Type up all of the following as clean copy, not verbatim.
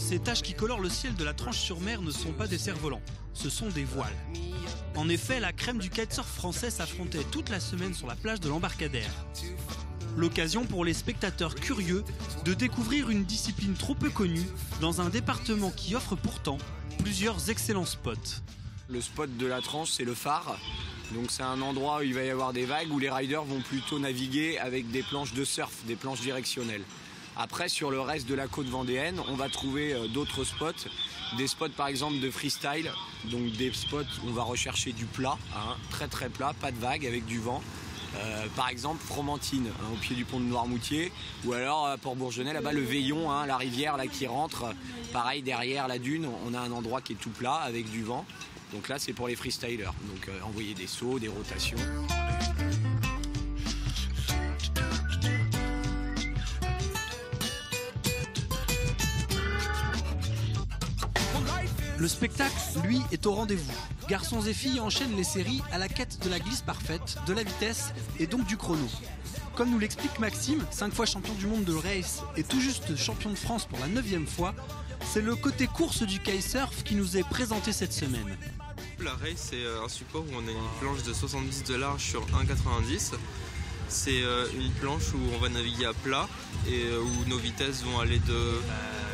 ces taches qui colorent le ciel de la Tranche-sur-Mer ne sont pas des cerfs-volants, ce sont des voiles. En effet, la crème du kitesurf français s'affrontait toute la semaine sur la plage de l'Embarcadère. L'occasion pour les spectateurs curieux de découvrir une discipline trop peu connue dans un département qui offre pourtant plusieurs excellents spots. Le spot de la Tranche, c'est le phare. Donc c'est un endroit où il va y avoir des vagues où les riders vont plutôt naviguer avec des planches de surf, des planches directionnelles. Après, sur le reste de la côte vendéenne, on va trouver d'autres spots. Des spots par exemple de freestyle, donc des spots où on va rechercher du plat, très très plat, pas de vagues avec du vent. Par exemple Fromentine, au pied du pont de Noirmoutier, ou alors à Port-Bourgenais, là-bas le Veillon, la rivière là, qui rentre. Pareil, derrière la dune, on a un endroit qui est tout plat avec du vent. Donc là, c'est pour les freestylers, donc envoyer des sauts, des rotations. Le spectacle, lui, est au rendez-vous. Garçons et filles enchaînent les séries à la quête de la glisse parfaite, de la vitesse et donc du chrono. Comme nous l'explique Maxime, 5 fois champion du monde de race et tout juste champion de France pour la 9e fois, c'est le côté course du kitesurf qui nous est présenté cette semaine. La race, c'est un support où on a une planche de 70 de large sur 1,90. C'est une planche où on va naviguer à plat et où nos vitesses vont aller de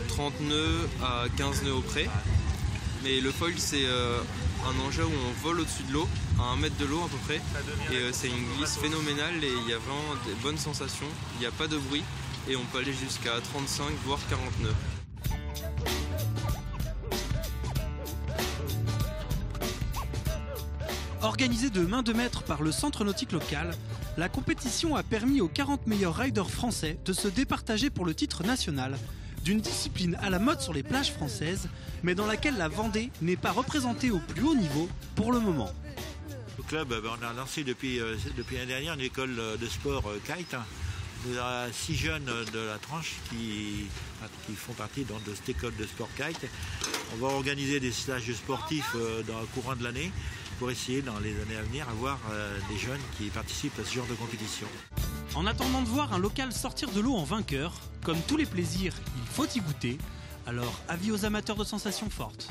30 nœuds à 15 nœuds au près. Mais le foil, c'est un engin où on vole au-dessus de l'eau, à 1 mètre de l'eau à peu près. Et c'est une glisse phénoménale et il y a vraiment des bonnes sensations. Il n'y a pas de bruit et on peut aller jusqu'à 35 voire 40 nœuds. Organisée de main de maître par le centre nautique local, la compétition a permis aux 40 meilleurs riders français de se départager pour le titre national d'une discipline à la mode sur les plages françaises, mais dans laquelle la Vendée n'est pas représentée au plus haut niveau pour le moment. Au club, on a lancé depuis l'année dernière une école de sport kite. Il y a 6 jeunes de la Tranche qui font partie de cette école de sport kite. On va organiser des stages sportifs dans le courant de l'année pour essayer dans les années à venir avoir des jeunes qui participent à ce genre de compétition. En attendant de voir un local sortir de l'eau en vainqueur, comme tous les plaisirs, il faut y goûter. Alors avis aux amateurs de sensations fortes.